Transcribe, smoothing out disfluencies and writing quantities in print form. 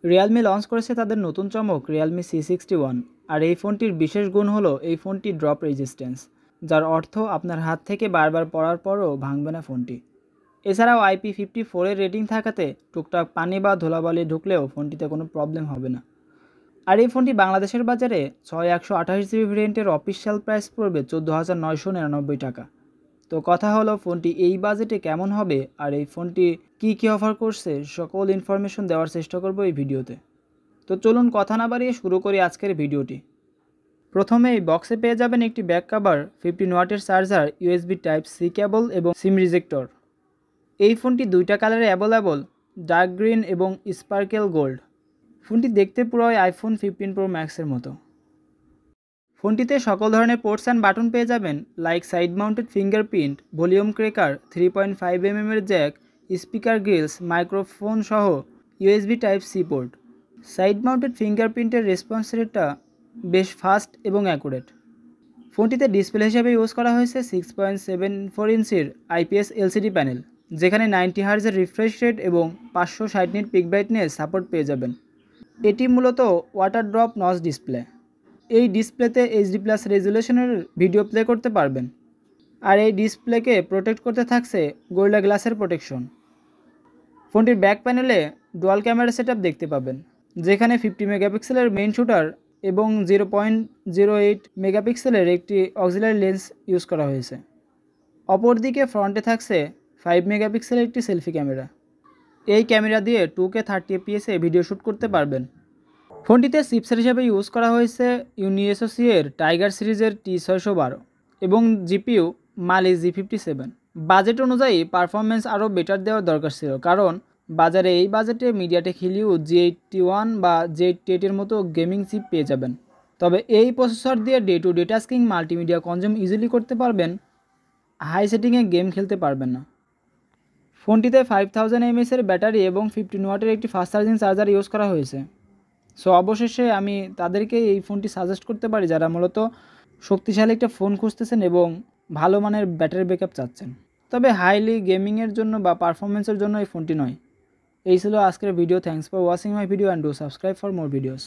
Realme launch করেছে তাদের নতুন চমক রিয়েলমি C61। আর এই ফোনটির বিশেষ গুণ হলো এই ফোনটি ড্রপ রেজিস্ট্যান্স, যার অর্থ আপনার হাত থেকে বারবার পড়ার পরও ভাঙবে না ফোনটি। এছাড়াও IP54 এর রেটিং থাকাতে টুকটাক পানি বা ধুলাবালি ঢুকলেও ফোনটিতে কোনো প্রবলেম হবে না। আর এই ফোনটি বাংলাদেশের বাজারে 6128GB ভেরিয়েন্টের অফিসিয়াল প্রাইস পড়বে 14,999 টাকা। তো কথা হলো ফোনটি এই বাজেটে কেমন হবে আর এই ফোনটি কী অফার করছে সকল ইনফরমেশন দেওয়ার চেষ্টা করব এই ভিডিওতে। তো চলুন কথা না বাড়িয়ে শুরু করি আজকের ভিডিওটি। প্রথমে এই বক্সে পেয়ে যাবেন একটি ব্যাক কভার, 15 ওয়াটের চার্জার, USB Type-C কেবল এবং সিম রিজেক্টর। এই ফোনটি দুইটা কালারে অ্যাভেলেবল, ডার্ক গ্রিন এবং স্পার্কেল গোল্ড। ফোনটি দেখতে পুরোই iPhone 15 Pro Max এর মতো। ফোনটিতে সকল ধরনের পোর্টস অ্যান্ড বাটন পেয়ে যাবেন, like side mounted fingerprint, volume rocker, 3.5mm এর জ্যাক, স্পিকার গ্রিলস, মাইক্রোফোন সহ USB Type-C port. Side mounted ফিঙ্গারপ্রিন্টের রেসপন্স রেটটা বেশ ফাস্ট এবং অ্যাকুরেট। ফোনটিতে ডিসপ্লে হিসেবে ইউজ করা হয়েছে 6.74 ইঞ্চির IPS LCD প্যানেল, যেখানে 90 হার্জের রিফ্রেশ রেট এবং 560 নিট পিক ব্রাইটনেস সাপোর্ট পেয়ে যাবেন। এটি মূলত ওয়াটার ড্রপ নচ ডিসপ্লে। এই ডিসপ্লেতে HD+ রেজুলেশনের ভিডিও প্লে করতে পারবেন। আর এই ডিসপ্লেকে প্রোটেক্ট করতে থাকছে গোরিলা গ্লাসের প্রোটেকশন। ফোনটির ব্যাক প্যানেলে ডুয়াল ক্যামেরা সেটআপ দেখতে পাবেন, যেখানে 50 মেগাপিক্সেলের মেইন শুটার এবং 0.08 মেগাপিক্সেলের একটি অক্সিলারি লেন্স ইউজ করা হয়েছে। অপরদিকে ফ্রন্টে থাকছে 5 মেগাপিক্সেলের একটি সেলফি ক্যামেরা। এই ক্যামেরা দিয়ে 2K 30fps ভিডিও শ্যুট করতে পারবেন। ফোনটিতে চিপসেট হিসেবে ইউজ করা হয়েছে UniSoC এর টাইগার সিরিজের T612 এবং GPU Mali G57। বাজেট অনুযায়ী পারফরমেন্স আরও বেটার দেওয়ার দরকার ছিল, কারণ বাজারে এই বাজেটে মিডিয়াটেক হিলিও G81 বা G88 এর মতো গেমিং চিপ পেয়ে যাবেন। তবে এই প্রসেসর দিয়ে day to day tasking multimedia consume easily করতে পারবেন, হাই সেটিংয়ে গেম খেলতে পারবেন না। ফোনটিতে 5000 mAh এর ব্যাটারি এবং 15 ওয়াটের একটি ফাস্ট চার্জিং চার্জার ইউজ করা হয়েছে। সো অবশেষে আমি তাদেরকে এই ফোনটি সাজেস্ট করতে পারি যারা মূলত শক্তিশালী একটা ফোন খুঁজতেছেন এবং ভালো মানের ব্যাটারি ব্যাকআপ চাচ্ছেন। তবে হাইলি গেমিংয়ের জন্য বা পারফরমেন্সের জন্য এই ফোনটি নয়। এই ছিল আজকের video. Thanks for watching my video and do subscribe for more videos.